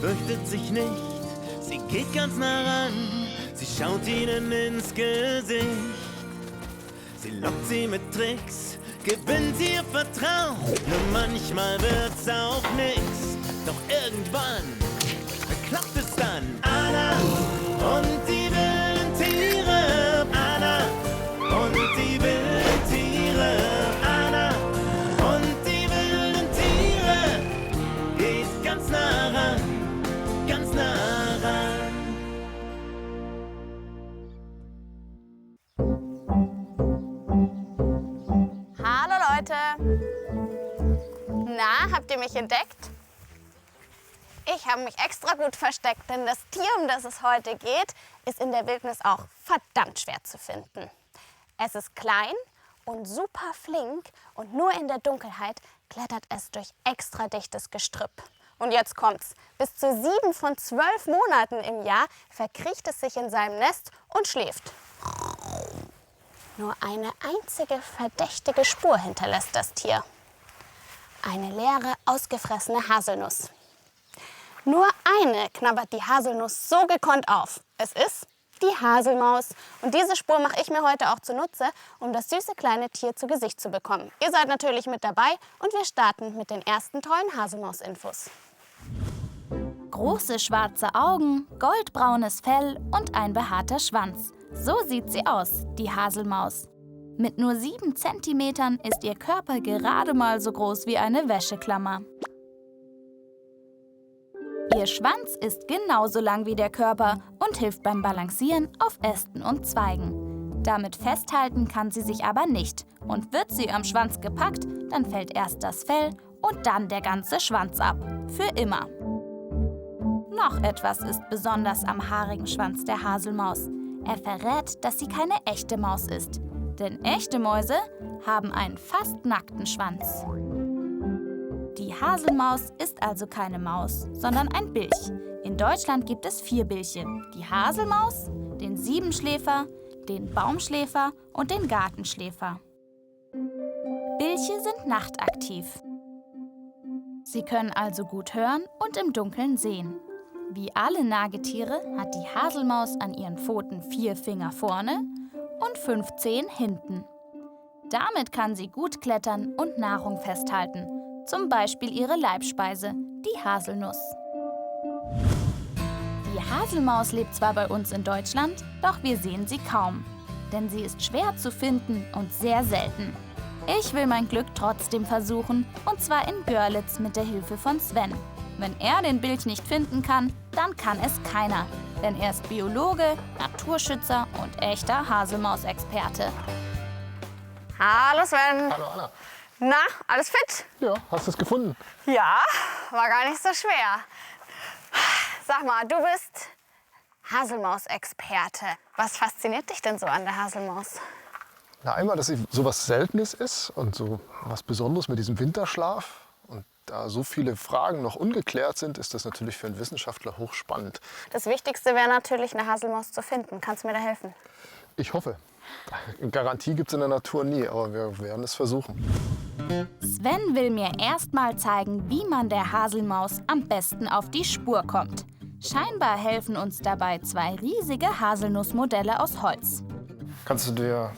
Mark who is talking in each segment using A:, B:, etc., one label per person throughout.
A: fürchtet sich nicht, sie geht ganz nah ran, sie schaut ihnen ins Gesicht. Sie lockt sie mit Tricks, gewinnt ihr Vertrauen, nur manchmal wird's auch nix. Doch irgendwann klappt es dann. Anna und die wilden Tiere, Anna und die wilden Tiere, Anna und die wilden Tiere, geht ganz nah ran, ganz nah ran.
B: Hallo Leute! Na, habt ihr mich entdeckt? Ich habe mich extra gut versteckt, denn das Tier, um das es heute geht, ist in der Wildnis auch verdammt schwer zu finden. Es ist klein und super flink und nur in der Dunkelheit klettert es durch extra dichtes Gestrüpp. Und jetzt kommt's. Bis zu 7 von 12 Monaten im Jahr verkriecht es sich in seinem Nest und schläft. Nur eine einzige verdächtige Spur hinterlässt das Tier. Eine leere, ausgefressene Haselnuss. Nur eine knabbert die Haselnuss so gekonnt auf. Es ist die Haselmaus. Und diese Spur mache ich mir heute auch zunutze, um das süße kleine Tier zu Gesicht zu bekommen. Ihr seid natürlich mit dabei und wir starten mit den ersten tollen Haselmaus-Infos.
C: Große schwarze Augen, goldbraunes Fell und ein behaarter Schwanz. So sieht sie aus, die Haselmaus. Mit nur 7 Zentimetern ist ihr Körper gerade mal so groß wie eine Wäscheklammer. Ihr Schwanz ist genauso lang wie der Körper und hilft beim Balancieren auf Ästen und Zweigen. Damit festhalten kann sie sich aber nicht. Und wird sie am Schwanz gepackt, dann fällt erst das Fell und dann der ganze Schwanz ab. Für immer. Noch etwas ist besonders am haarigen Schwanz der Haselmaus. Er verrät, dass sie keine echte Maus ist. Denn echte Mäuse haben einen fast nackten Schwanz. Die Haselmaus ist also keine Maus, sondern ein Bilch. In Deutschland gibt es 4 Bilche. Die Haselmaus, den Siebenschläfer, den Baumschläfer und den Gartenschläfer. Bilche sind nachtaktiv. Sie können also gut hören und im Dunkeln sehen. Wie alle Nagetiere hat die Haselmaus an ihren Pfoten 4 Finger vorne und 5 Zehen hinten. Damit kann sie gut klettern und Nahrung festhalten. Zum Beispiel ihre Leibspeise, die Haselnuss. Die Haselmaus lebt zwar bei uns in Deutschland, doch wir sehen sie kaum. Denn sie ist schwer zu finden und sehr selten. Ich will mein Glück trotzdem versuchen, und zwar in Görlitz mit der Hilfe von Sven. Wenn er den Bilch nicht finden kann, dann kann es keiner. Denn er ist Biologe, Naturschützer und echter Haselmausexperte.
B: Hallo Sven!
D: Hallo Anna.
B: Na, alles fit?
D: Ja, hast du es gefunden?
B: Ja, war gar nicht so schwer. Sag mal, du bist Haselmausexperte. Was fasziniert dich denn so an der Haselmaus?
D: Na, einmal, dass sie so was Seltenes ist und so was Besonderes mit diesem Winterschlaf. Und da so viele Fragen noch ungeklärt sind, ist das natürlich für einen Wissenschaftler hochspannend.
B: Das Wichtigste wäre natürlich, eine Haselmaus zu finden. Kannst du mir da helfen?
D: Ich hoffe. Eine Garantie gibt es in der Natur nie, aber wir werden es versuchen.
C: Sven will mir erst mal zeigen, wie man der Haselmaus am besten auf die Spur kommt. Scheinbar helfen uns dabei 2 riesige Haselnussmodelle aus Holz.
D: Kannst du dir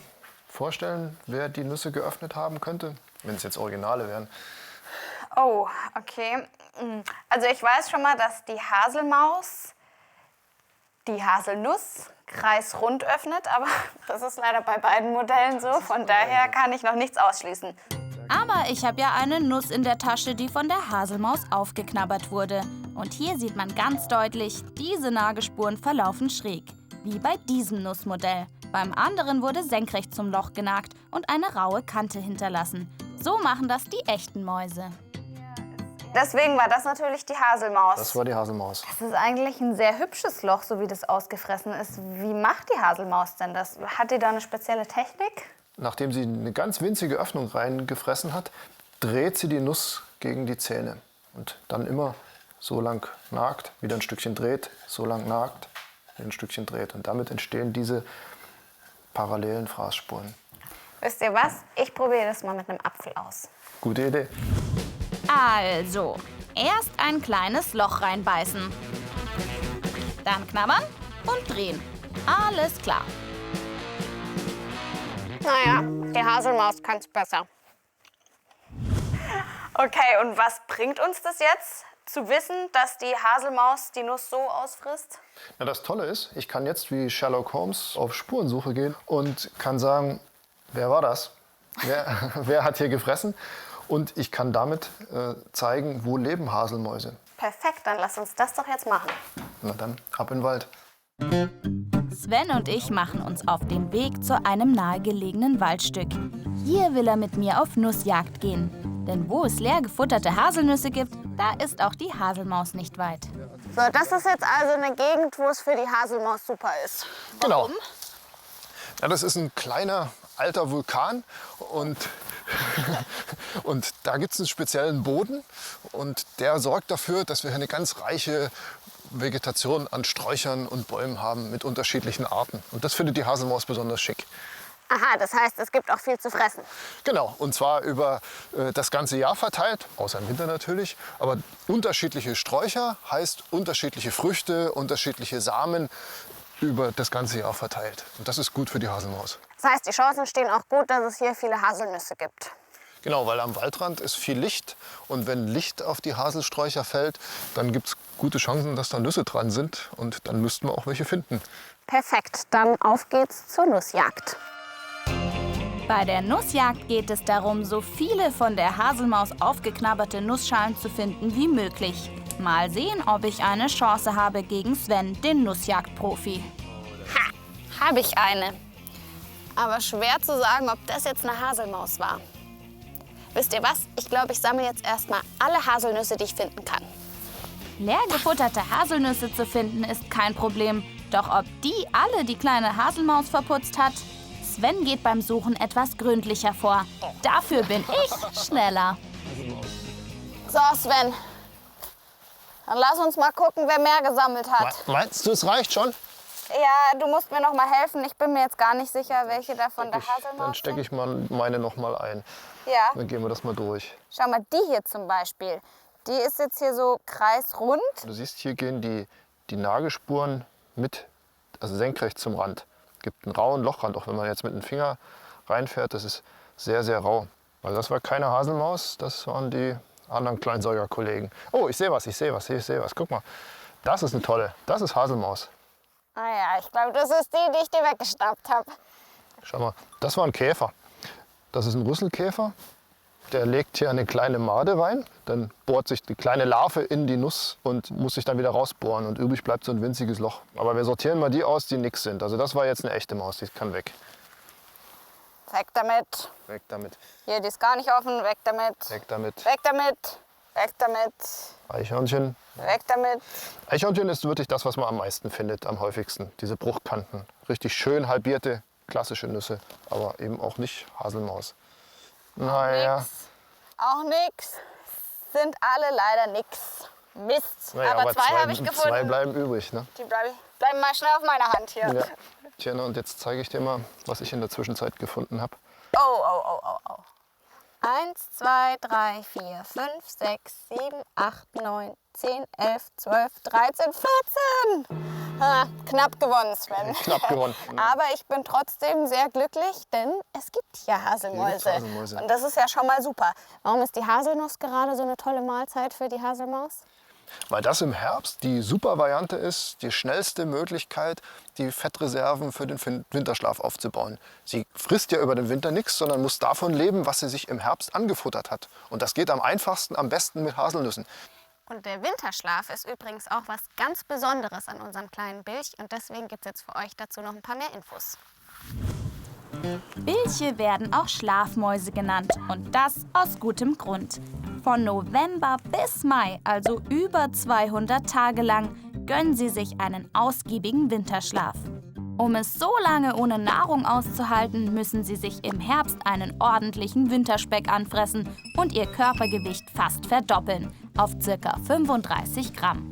D: vorstellen, wer die Nüsse geöffnet haben könnte, wenn es jetzt Originale wären?
B: Oh, okay. Also ich weiß schon mal, dass die Haselmaus die Haselnuss kreisrund öffnet, aber das ist leider bei beiden Modellen so. Von daher kann ich noch nichts ausschließen.
C: Aber ich habe ja eine Nuss in der Tasche, die von der Haselmaus aufgeknabbert wurde. Und hier sieht man ganz deutlich, diese Nagespuren verlaufen schräg. Wie bei diesem Nussmodell. Beim anderen wurde senkrecht zum Loch genagt und eine raue Kante hinterlassen. So machen das die echten Mäuse.
B: Deswegen war das natürlich die Haselmaus.
D: Das war die Haselmaus.
B: Das ist eigentlich ein sehr hübsches Loch, so wie das ausgefressen ist. Wie macht die Haselmaus denn das? Hat die da eine spezielle Technik?
D: Nachdem sie eine ganz winzige Öffnung reingefressen hat, dreht sie die Nuss gegen die Zähne. Und dann immer so lang nagt, wieder ein Stückchen dreht, so lang nagt, wieder ein Stückchen dreht. Und damit entstehen diese parallelen Fraßspuren.
B: Wisst ihr was? Ich probiere das mal mit einem Apfel aus.
D: Gute Idee.
C: Also, Erst ein kleines Loch reinbeißen. Dann knabbern und drehen. Alles klar.
B: Naja, die Haselmaus kann's besser. Okay, und was bringt uns das jetzt, zu wissen, dass die Haselmaus die Nuss so ausfrisst?
D: Na, das Tolle ist, ich kann jetzt wie Sherlock Holmes auf Spurensuche gehen und kann sagen, wer war das? Wer hat hier gefressen? Und ich kann damit zeigen, wo leben Haselmäuse.
B: Perfekt, dann lass uns das doch jetzt machen.
D: Na dann, ab in den Wald.
C: Sven und ich machen uns auf den Weg zu einem nahegelegenen Waldstück. Hier will er mit mir auf Nussjagd gehen. Denn wo es leer gefutterte Haselnüsse gibt, da ist auch die Haselmaus nicht weit.
B: So, das ist jetzt also eine Gegend, wo es für die Haselmaus super ist.
D: Genau. Ja, das ist ein kleiner, alter Vulkan und, und da gibt es einen speziellen Boden und der sorgt dafür, dass wir hier eine ganz reiche Vegetation an Sträuchern und Bäumen haben mit unterschiedlichen Arten. Und das findet die Haselmaus besonders schick.
B: Aha, das heißt, es gibt auch viel zu fressen.
D: Genau, und zwar über das ganze Jahr verteilt, außer im Winter natürlich. Aber unterschiedliche Sträucher heißt unterschiedliche Früchte, unterschiedliche Samen über das ganze Jahr verteilt. Und das ist gut für die Haselmaus.
B: Das heißt, die Chancen stehen auch gut, dass es hier viele Haselnüsse gibt.
D: Genau, weil am Waldrand ist viel Licht und wenn Licht auf die Haselsträucher fällt, dann gibt es gute Chancen, dass da Nüsse dran sind und dann müssten wir auch welche finden.
B: Perfekt, dann auf geht's zur Nussjagd.
C: Bei der Nussjagd geht es darum, so viele von der Haselmaus aufgeknabberte Nussschalen zu finden wie möglich. Mal sehen, ob ich eine Chance habe gegen Sven, den Nussjagdprofi.
B: Ha, habe ich eine. Aber schwer zu sagen, ob das jetzt eine Haselmaus war. Wisst ihr was? Ich glaube, ich sammle jetzt erstmal alle Haselnüsse, die ich finden kann.
C: Leer gefutterte Haselnüsse zu finden ist kein Problem. Doch ob die alle die kleine Haselmaus verputzt hat? Sven geht beim Suchen etwas gründlicher vor. Dafür bin ich schneller.
B: So, Sven. Dann lass uns mal gucken, wer mehr gesammelt hat.
D: Meinst du, es reicht schon?
B: Ja, du musst mir noch mal helfen. Ich bin mir jetzt gar nicht sicher, welche davon der Haselmaus
D: Dann stecke ich mal meine noch mal ein.
B: Ja.
D: Dann gehen wir das mal durch.
B: Schau mal, die hier zum Beispiel. Die ist jetzt hier so kreisrund.
D: Du siehst, hier gehen die Nagelspuren also senkrecht zum Rand. Es gibt einen rauen Lochrand, auch wenn man jetzt mit dem Finger reinfährt. Das ist sehr, sehr rau. Also das war keine Haselmaus, das waren die anderen Kleinsäugerkollegen. Oh, ich sehe was. Guck mal, das ist eine tolle. Das ist Haselmaus.
B: Ah ja, ich glaube, das ist die ich dir weggeschnappt habe.
D: Schau mal, das war ein Käfer. Das ist ein Rüsselkäfer. Der legt hier eine kleine Made rein. Dann bohrt sich die kleine Larve in die Nuss und muss sich dann wieder rausbohren. Und übrig bleibt so ein winziges Loch. Aber wir sortieren mal die aus, die nix sind. Also das war jetzt eine echte Maus, die kann weg.
B: Weg damit.
D: Weg damit.
B: Hier, die ist gar nicht offen. Weg damit.
D: Weg damit.
B: Weg damit. Weg damit.
D: Eichhörnchen.
B: Weg damit.
D: Eichhörnchen ist wirklich das, was man am meisten findet, am häufigsten. Diese Bruchkanten. Richtig schön halbierte, klassische Nüsse. Aber eben auch nicht Haselmaus. Naja.
B: Auch nix. Sind alle leider nix. Mist.
D: Naja,
B: aber zwei habe ich gefunden.
D: Zwei bleiben übrig, ne?
B: Die bleiben mal schnell auf meiner Hand hier.
D: Ja. Tja, und jetzt zeige ich dir mal, was ich in der Zwischenzeit gefunden habe.
B: Oh. 1, 2, 3, 4, 5, 6, 7, 8, 9, 10, 11, 12, 13, 14. Knapp gewonnen, Sven.
D: Knapp gewonnen.
B: Aber ich bin trotzdem sehr glücklich, denn es gibt hier Haselmäuse. Und das ist ja schon mal super. Warum ist die Haselnuss gerade so eine tolle Mahlzeit für die Haselmaus?
D: Weil das im Herbst die super Variante ist, die schnellste Möglichkeit, die Fettreserven für den Winterschlaf aufzubauen. Sie frisst ja über den Winter nichts, sondern muss davon leben, was sie sich im Herbst angefuttert hat. Und das geht am einfachsten, am besten mit Haselnüssen.
B: Und der Winterschlaf ist übrigens auch was ganz Besonderes an unserem kleinen Bilch. Und deswegen gibt es jetzt für euch dazu noch ein paar mehr Infos.
C: Bilche werden auch Schlafmäuse genannt und das aus gutem Grund. Von November bis Mai, also über 200 Tage lang, gönnen sie sich einen ausgiebigen Winterschlaf. Um es so lange ohne Nahrung auszuhalten, müssen sie sich im Herbst einen ordentlichen Winterspeck anfressen und ihr Körpergewicht fast verdoppeln, auf ca. 35 Gramm.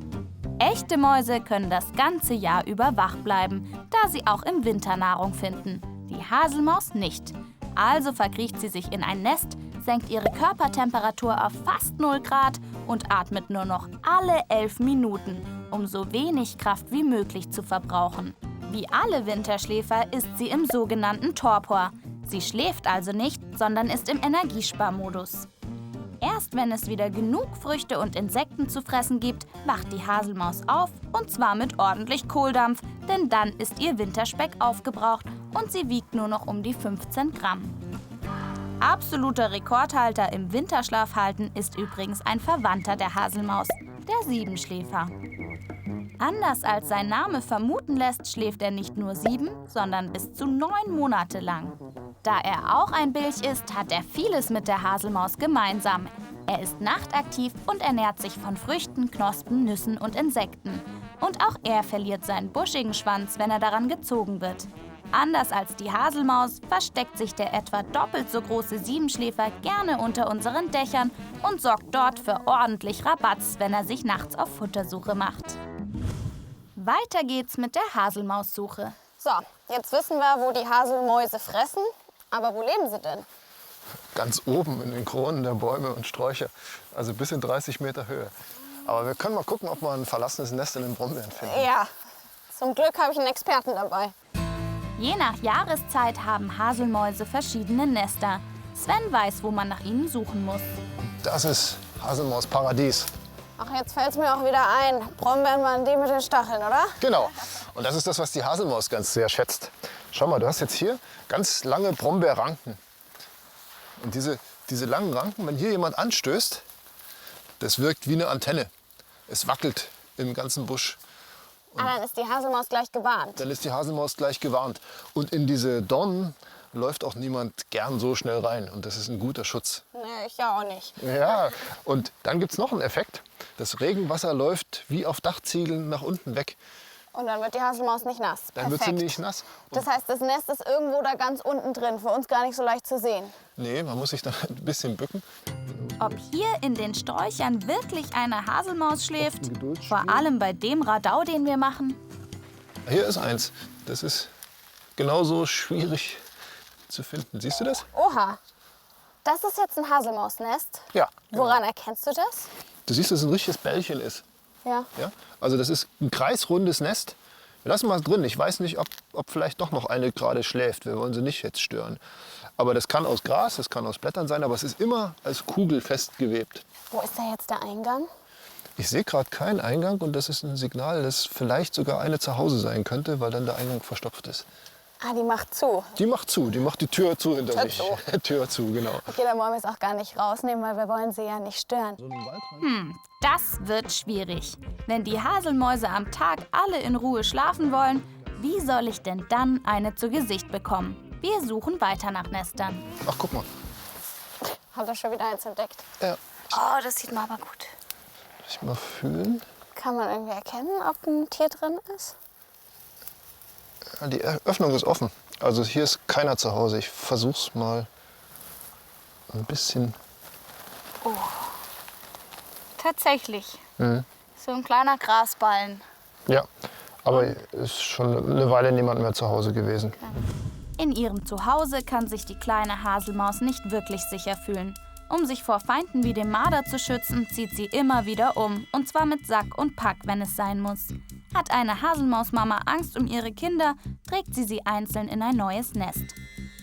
C: Echte Mäuse können das ganze Jahr über wach bleiben, da sie auch im Winter Nahrung finden. Die Haselmaus nicht. Also verkriecht sie sich in ein Nest, senkt ihre Körpertemperatur auf fast 0 Grad und atmet nur noch alle 11 Minuten, um so wenig Kraft wie möglich zu verbrauchen. Wie alle Winterschläfer ist sie im sogenannten Torpor. Sie schläft also nicht, sondern ist im Energiesparmodus. Erst wenn es wieder genug Früchte und Insekten zu fressen gibt, wacht die Haselmaus auf, und zwar mit ordentlich Kohldampf, denn dann ist ihr Winterspeck aufgebraucht und sie wiegt nur noch um die 15 Gramm. Absoluter Rekordhalter im Winterschlafhalten ist übrigens ein Verwandter der Haselmaus, der Siebenschläfer. Anders als sein Name vermuten lässt, schläft er nicht nur 7, sondern bis zu 9 Monate lang. Da er auch ein Bilch ist, hat er vieles mit der Haselmaus gemeinsam. Er ist nachtaktiv und ernährt sich von Früchten, Knospen, Nüssen und Insekten. Und auch er verliert seinen buschigen Schwanz, wenn er daran gezogen wird. Anders als die Haselmaus versteckt sich der etwa doppelt so große Siebenschläfer gerne unter unseren Dächern und sorgt dort für ordentlich Rabatz, wenn er sich nachts auf Futtersuche macht. Weiter geht's mit der Haselmaussuche.
B: So, jetzt wissen wir, wo die Haselmäuse fressen. Aber wo leben sie denn?
D: Ganz oben in den Kronen der Bäume und Sträucher, also bis in 30 Meter Höhe. Aber wir können mal gucken, ob wir ein verlassenes Nest in den Brombeeren finden.
B: Ja, zum Glück habe ich einen Experten dabei.
C: Je nach Jahreszeit haben Haselmäuse verschiedene Nester. Sven weiß, wo man nach ihnen suchen muss.
D: Das ist Haselmausparadies.
B: Ach, jetzt fällt es mir auch wieder ein. Brombeeren waren die mit den Stacheln, oder?
D: Genau. Und das ist das, was die Haselmaus ganz sehr schätzt. Schau mal, du hast jetzt hier ganz lange Brombeerranken. Und diese langen Ranken, wenn hier jemand anstößt, das wirkt wie eine Antenne. Es wackelt im ganzen Busch.
B: Dann ist die Haselmaus gleich gewarnt.
D: Dann ist die Haselmaus gleich gewarnt. Und in diese Dornen läuft auch niemand gern so schnell rein. Und das ist ein guter Schutz.
B: Nee, ich ja auch nicht.
D: Ja, und dann gibt es noch einen Effekt. Das Regenwasser läuft wie auf Dachziegeln nach unten weg.
B: Und dann wird die Haselmaus nicht nass.
D: Dann wird sie nicht nass. Und
B: Das heißt, das Nest ist irgendwo da ganz unten drin, für uns gar nicht so leicht zu sehen.
D: nee, man muss sich dann ein bisschen bücken.
C: Ob hier in den Sträuchern wirklich eine Haselmaus schläft?
D: Geduldsspiel.
C: Vor allem bei dem Radau, den wir machen.
D: Hier ist eins. Das ist genauso schwierig zu finden. Siehst du das?
B: Oha, das ist jetzt ein Haselmausnest.
D: Ja. genau.
B: Woran erkennst du das?
D: Du siehst, dass es ein richtiges Bällchen ist.
B: Ja.
D: Ja? Also das ist ein kreisrundes Nest. Wir lassen mal drin. Ich weiß nicht, ob vielleicht doch noch eine gerade schläft. Wir wollen sie nicht jetzt stören. Aber das kann aus Gras, das kann aus Blättern sein, aber es ist immer als Kugel festgewebt.
B: Wo ist da jetzt der Eingang?
D: Ich sehe gerade keinen Eingang und das ist ein Signal, dass vielleicht sogar eine zu Hause sein könnte, weil dann der Eingang verstopft ist.
B: Ah, die macht zu.
D: Die macht zu, die macht die Tür zu hinter
B: Tür
D: sich.
B: zu.
D: Tür zu, genau.
B: Okay, dann wollen wir es auch gar nicht rausnehmen, weil wir wollen sie ja nicht stören.
C: Das wird schwierig. Wenn die Haselmäuse am Tag alle in Ruhe schlafen wollen, wie soll ich denn dann eine zu Gesicht bekommen? Wir suchen weiter nach Nestern.
D: Ach, guck mal.
B: Hat er schon wieder eins entdeckt?
D: Ja.
B: Oh, das sieht man aber gut.
D: Lass ich mal fühlen.
B: Kann man irgendwie erkennen, ob ein Tier drin ist?
D: Ja, die Öffnung ist offen. Also hier ist keiner zu Hause. Ich versuch's mal ein bisschen.
B: Tatsächlich. So ein kleiner Grasballen.
D: Ja, aber ist schon eine Weile niemand mehr zu Hause gewesen.
C: In ihrem Zuhause kann sich die kleine Haselmaus nicht wirklich sicher fühlen. Um sich vor Feinden wie dem Marder zu schützen, zieht sie immer wieder um. Und zwar mit Sack und Pack, wenn es sein muss. Hat eine Haselmausmama Angst um ihre Kinder, trägt sie einzeln in ein neues Nest.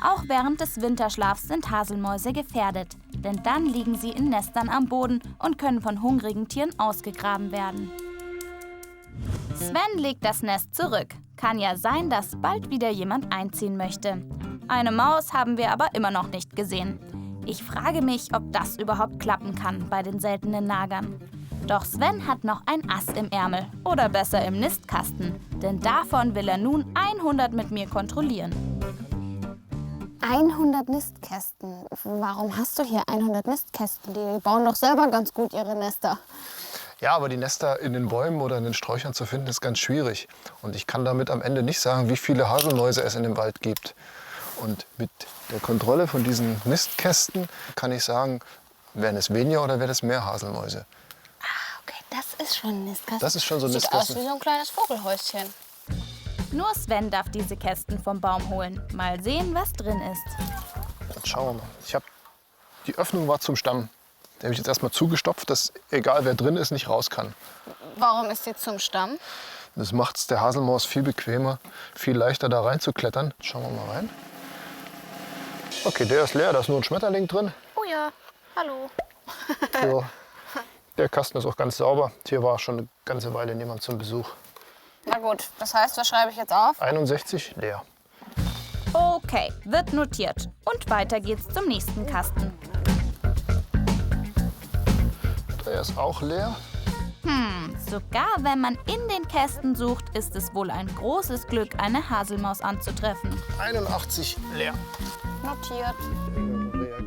C: Auch während des Winterschlafs sind Haselmäuse gefährdet. Denn dann liegen sie in Nestern am Boden und können von hungrigen Tieren ausgegraben werden. Sven legt das Nest zurück. Kann ja sein, dass bald wieder jemand einziehen möchte. Eine Maus haben wir aber immer noch nicht gesehen. Ich frage mich, ob das überhaupt klappen kann bei den seltenen Nagern. Doch Sven hat noch ein Ass im Ärmel. Oder besser im Nistkasten. Denn davon will er nun 100 mit mir kontrollieren.
B: 100 Nistkästen. Warum hast du hier 100 Nistkästen? Die bauen doch selber ganz gut ihre Nester.
D: Ja, aber die Nester in den Bäumen oder in den Sträuchern zu finden, ist ganz schwierig. Und ich kann damit am Ende nicht sagen, wie viele Haselmäuse es in dem Wald gibt. Und mit der Kontrolle von diesen Nistkästen kann ich sagen, wären es weniger oder wären es mehr Haselmäuse.
B: Ah, okay, das ist schon ein Nistkasten.
D: Das ist schon so ein
B: Sieht
D: Nistkasten.
B: aus wie so ein kleines Vogelhäuschen.
C: Nur Sven darf diese Kästen vom Baum holen. Mal sehen, was drin ist.
D: Jetzt schauen wir mal. Ich habe Die Öffnung war zum Stamm. Den habe ich jetzt erstmal zugestopft, dass egal wer drin ist, nicht raus kann.
B: Warum ist sie zum Stamm?
D: Das macht es der Haselmaus viel bequemer, viel leichter da reinzuklettern. Schauen wir mal rein. Okay, der ist leer, da ist nur ein Schmetterling drin.
B: Oh ja, hallo.
D: Ja, der Kasten ist auch ganz sauber. Hier war schon eine ganze Weile niemand zum Besuch.
B: Na gut, das heißt, was schreibe ich jetzt auf?
D: 61 leer.
C: Okay, wird notiert. Und weiter geht's zum nächsten Kasten.
D: Der ist auch leer.
C: Sogar wenn man in den Kästen sucht, ist es wohl ein großes Glück, eine Haselmaus anzutreffen.
D: 81 leer.
B: Notiert.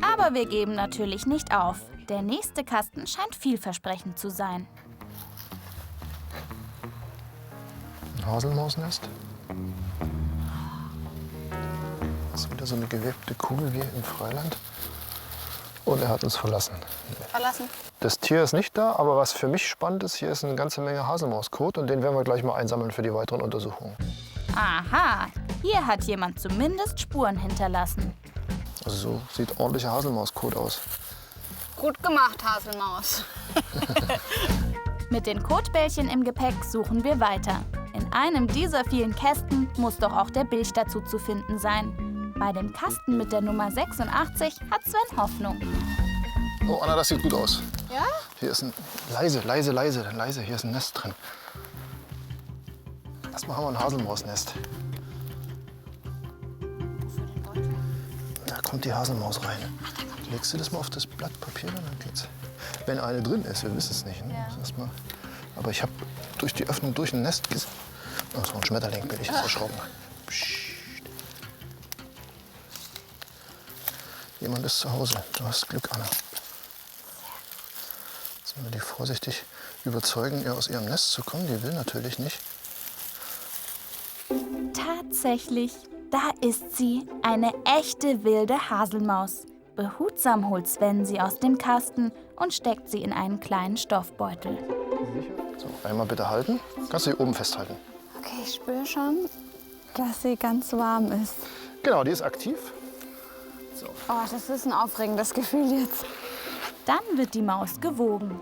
C: Aber wir geben natürlich nicht auf. Der nächste Kasten scheint vielversprechend zu sein.
D: Ein Haselmausnest. Das ist wieder so eine gewebte Kugel wie im Freiland. Und er hat uns verlassen.
B: Verlassen.
D: Das Tier ist nicht da, aber was für mich spannend ist, hier ist eine ganze Menge Haselmauskot und den werden wir gleich mal einsammeln für die weiteren Untersuchungen.
C: Aha, hier hat jemand zumindest Spuren hinterlassen.
D: Also so sieht ordentlicher Haselmauskot aus.
B: Gut gemacht, Haselmaus.
C: Mit den Kotbällchen im Gepäck suchen wir weiter. In einem dieser vielen Kästen muss doch auch der Bilch dazu zu finden sein. Bei dem Kasten mit der Nummer 86 hat Sven Hoffnung.
D: Oh Anna, das sieht gut aus.
B: Ja?
D: Hier ist ein leise, hier ist ein Nest drin. Erstmal haben wir ein Haselmausnest. Da kommt die Haselmaus rein. Legst du das mal auf das Blatt Papier, dann geht's. Wenn eine drin ist, wir wissen es nicht. Ne?
B: Ja.
D: Erstmal. Aber ich habe durch die Öffnung durch ein Nest gesehen. Oh, so ein Schmetterling, bin ich jetzt erschrocken. Psst. Jemand ist zu Hause. Du hast Glück, Anna. Jetzt müssen wir die vorsichtig überzeugen, ihr aus ihrem Nest zu kommen. Die will natürlich nicht.
C: Tatsächlich, da ist sie, eine echte wilde Haselmaus. Behutsam holt Sven sie aus dem Kasten und steckt sie in einen kleinen Stoffbeutel.
D: So, einmal bitte halten. Kannst du hier oben festhalten.
B: Okay, ich spüre schon, dass sie ganz warm ist.
D: Genau, die ist aktiv.
B: Oh, das ist ein aufregendes Gefühl jetzt.
C: Dann wird die Maus gewogen.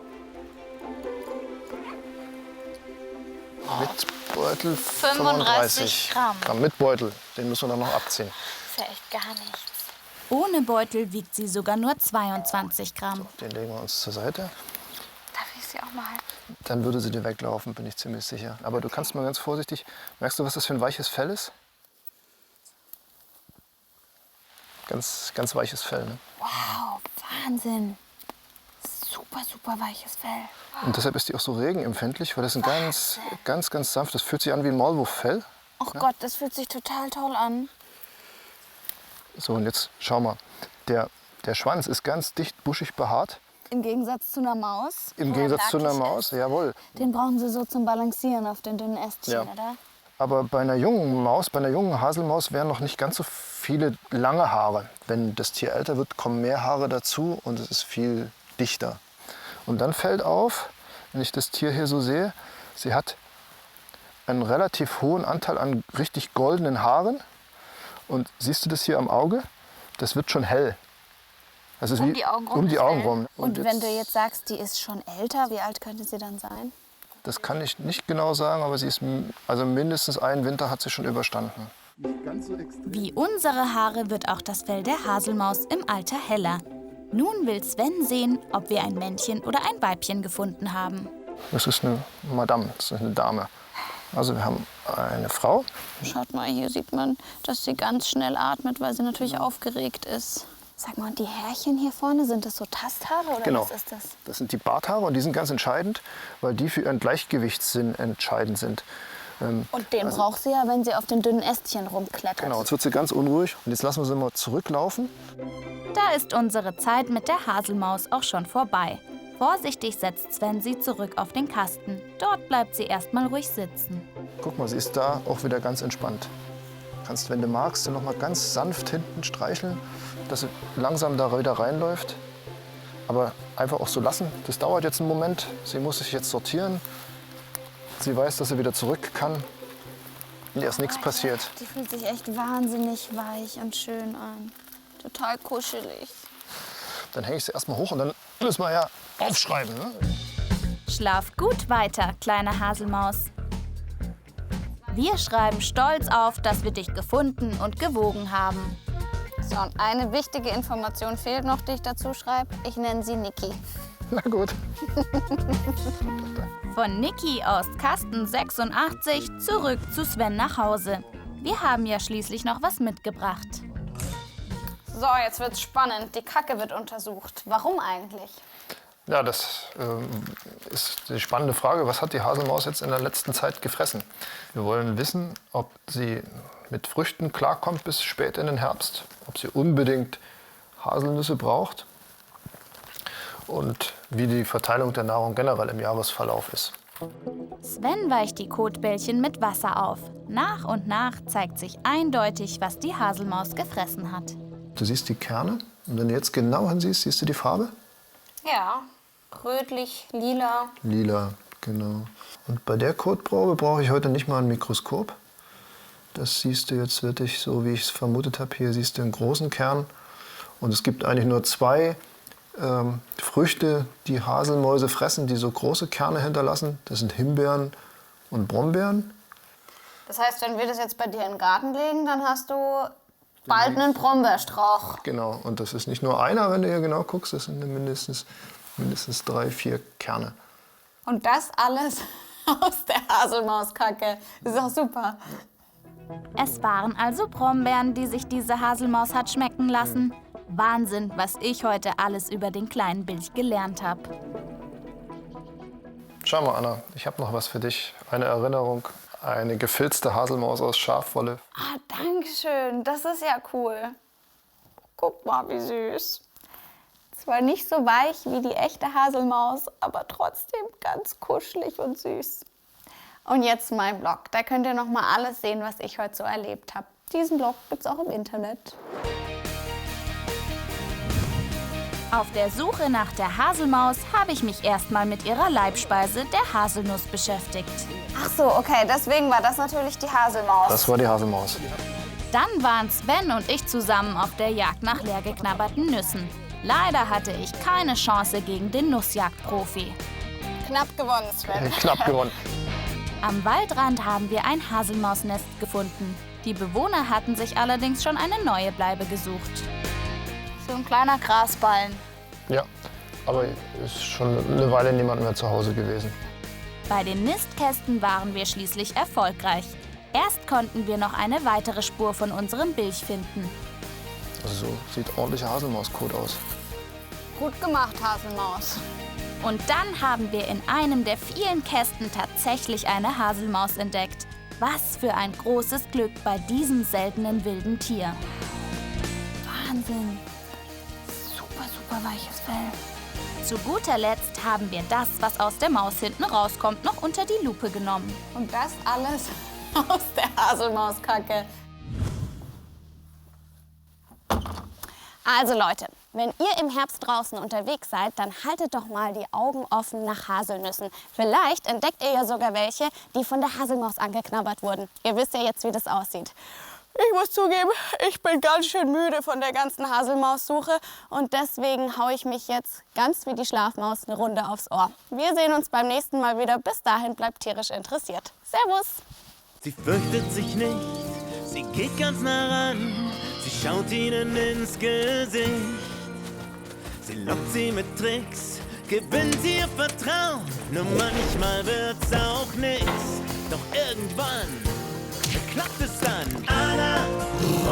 D: Mit Beutel
B: 35 Gramm.
D: Mit Beutel, den müssen wir dann noch abziehen.
B: Das ist ja echt gar nichts.
C: Ohne Beutel wiegt sie sogar nur 22 Gramm.
D: Den legen wir uns zur Seite.
B: Darf ich sie auch mal halten?
D: Dann würde sie dir weglaufen, bin ich ziemlich sicher. Aber du kannst mal ganz vorsichtig. Merkst du, was das für ein weiches Fell ist? Ganz, ganz weiches Fell. Ne?
B: Wow, Wahnsinn. Super, super weiches Fell.
D: Und deshalb ist die auch so regenempfindlich, weil das ein ganz sanft. Das fühlt sich an wie ein Maulwurffell.
B: Oh Gott, das fühlt sich total toll an.
D: So, und jetzt schau mal. Der Schwanz ist ganz dicht buschig behaart.
B: Im Gegensatz zu einer Maus.
D: Im Gegensatz zu einer Maus, jawohl.
B: Den brauchen sie so zum Balancieren auf den dünnen Ästchen,
D: Ja.
B: oder?
D: Aber bei einer jungen Maus, bei einer jungen Haselmaus wären noch nicht ganz so viele lange Haare. Wenn das Tier älter wird, kommen mehr Haare dazu und es ist viel dichter. Und dann fällt auf, wenn ich das Tier hier so sehe, sie hat einen relativ hohen Anteil an richtig goldenen Haaren. Und siehst du das hier am Auge? Das wird schon hell. Das ist
B: Um
D: wie
B: die Augen rum
D: um die
B: ist
D: Augen
B: hell.
D: rum.
B: Und wenn du jetzt sagst, die ist schon älter, wie alt könnte sie dann sein?
D: Das kann ich nicht genau sagen, aber sie ist also mindestens einen Winter hat sie schon überstanden.
C: Wie unsere Haare wird auch das Fell der Haselmaus im Alter heller. Nun will Sven sehen, ob wir ein Männchen oder ein Weibchen gefunden haben.
D: Das ist eine Madame, das ist eine Dame. Also wir haben eine Frau.
B: Schaut mal, hier sieht man, dass sie ganz schnell atmet, weil sie natürlich aufgeregt ist. Sag mal, und die Härchen hier vorne, sind das so Tasthaare oder
D: Genau.
B: was ist das?
D: Das sind die Barthaare und die sind ganz entscheidend, weil die für ihren Gleichgewichtssinn entscheidend sind.
B: Und den braucht sie ja, wenn sie auf den dünnen Ästchen rumklettert.
D: Genau, jetzt wird sie ganz unruhig und jetzt lassen wir sie mal zurücklaufen.
C: Da ist unsere Zeit mit der Haselmaus auch schon vorbei. Vorsichtig setzt Sven sie zurück auf den Kasten. Dort bleibt sie erstmal ruhig sitzen.
D: Guck mal, sie ist da auch wieder ganz entspannt. Kannst, wenn du magst, sie noch mal ganz sanft hinten streicheln, dass sie langsam da wieder reinläuft. Aber einfach auch so lassen. Das dauert jetzt einen Moment. Sie muss sich jetzt sortieren. Sie weiß, dass sie wieder zurück kann. Und ihr ist nichts passiert.
B: Die fühlt sich echt wahnsinnig weich und schön an. Total kuschelig.
D: Dann hänge ich sie erstmal hoch und dann müssen wir ja aufschreiben. Ne?
C: Schlaf gut weiter, kleine Haselmaus. Wir schreiben stolz auf, dass wir dich gefunden und gewogen haben.
B: So, und eine wichtige Information fehlt noch, die ich dazu schreibe. Ich nenne sie Niki.
D: Na gut.
C: Von Niki aus Kasten 86 zurück zu Sven nach Hause. Wir haben ja schließlich noch was mitgebracht.
B: So, jetzt wird's spannend. Die Kacke wird untersucht. Warum eigentlich?
D: Ja, das ist die spannende Frage. Was hat die Haselmaus jetzt in der letzten Zeit gefressen? Wir wollen wissen, ob sie mit Früchten klarkommt bis spät in den Herbst, ob sie unbedingt Haselnüsse braucht und wie die Verteilung der Nahrung generell im Jahresverlauf ist.
C: Sven weicht die Kotbällchen mit Wasser auf. Nach und nach zeigt sich eindeutig, was die Haselmaus gefressen hat.
D: Du siehst die Kerne und wenn du jetzt genau hinsiehst, siehst du die Farbe?
B: Ja, rötlich, lila.
D: Lila, genau. Und bei der Kotprobe brauche ich heute nicht mal ein Mikroskop. Das siehst du jetzt wirklich so, wie ich es vermutet habe. Hier siehst du einen großen Kern. Und es gibt eigentlich nur zwei Früchte, die Haselmäuse fressen, die so große Kerne hinterlassen. Das sind Himbeeren und Brombeeren.
B: Das heißt, wenn wir das jetzt bei dir in den Garten legen, dann hast du bald einen Brombeerstrauch.
D: Genau, und das ist nicht nur einer, wenn du hier genau guckst, das sind mindestens 3, 4 Kerne.
B: Und das alles aus der Haselmauskacke. Das ist auch super.
C: Es waren also Brombeeren, die sich diese Haselmaus hat schmecken lassen. Wahnsinn, was ich heute alles über den kleinen Bilch gelernt habe.
D: Schau mal, Anna, ich habe noch was für dich. Eine Erinnerung. Eine gefilzte Haselmaus aus Schafwolle.
B: Ah, danke schön. Das ist ja cool. Guck mal, wie süß. Zwar nicht so weich wie die echte Haselmaus, aber trotzdem ganz kuschelig und süß. Und jetzt mein Blog. Da könnt ihr noch mal alles sehen, was ich heute so erlebt habe. Diesen Blog gibt's auch im Internet.
C: Auf der Suche nach der Haselmaus habe ich mich erstmal mit ihrer Leibspeise, der Haselnuss, beschäftigt.
B: Ach so, okay, deswegen war das natürlich die Haselmaus.
D: Das war die Haselmaus.
C: Dann waren Sven und ich zusammen auf der Jagd nach leer geknabberten Nüssen. Leider hatte ich keine Chance gegen den Nussjagdprofi.
B: Knapp gewonnen, Sven.
D: Knapp gewonnen.
C: Am Waldrand haben wir ein Haselmausnest gefunden. Die Bewohner hatten sich allerdings schon eine neue Bleibe gesucht.
B: So ein kleiner Grasballen.
D: Ja, aber ist schon eine Weile niemand mehr zu Hause gewesen.
C: Bei den Nistkästen waren wir schließlich erfolgreich. Erst konnten wir noch eine weitere Spur von unserem Bilch finden.
D: Also so sieht ordentlicher Haselmauskot aus.
B: Gut gemacht, Haselmaus.
C: Und dann haben wir in einem der vielen Kästen tatsächlich eine Haselmaus entdeckt. Was für ein großes Glück bei diesem seltenen wilden Tier.
B: Wahnsinn. Super weiches Fell.
C: Zu guter Letzt haben wir das, was aus der Maus hinten rauskommt, noch unter die Lupe genommen.
B: Und das alles aus der Haselmauskacke. Also Leute, wenn ihr im Herbst draußen unterwegs seid, dann haltet doch mal die Augen offen nach Haselnüssen. Vielleicht entdeckt ihr ja sogar welche, die von der Haselmaus angeknabbert wurden. Ihr wisst ja jetzt, wie das aussieht. Ich muss zugeben, ich bin ganz schön müde von der ganzen Haselmaussuche und deswegen haue ich mich jetzt ganz wie die Schlafmaus eine Runde aufs Ohr. Wir sehen uns beim nächsten Mal wieder. Bis dahin bleibt tierisch interessiert. Servus!
A: Sie fürchtet sich nicht, sie geht ganz nah ran, sie schaut ihnen ins Gesicht. Sie lockt sie mit Tricks, gewinnt ihr Vertrauen, nur manchmal wird's auch nix. Doch irgendwann klappt es dann. Anna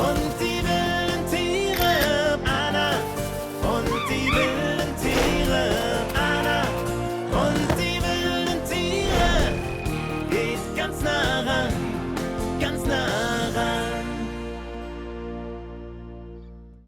A: und die wilden Tiere, Anna und die wilden Tiere, Anna und die wilden Tiere. Geht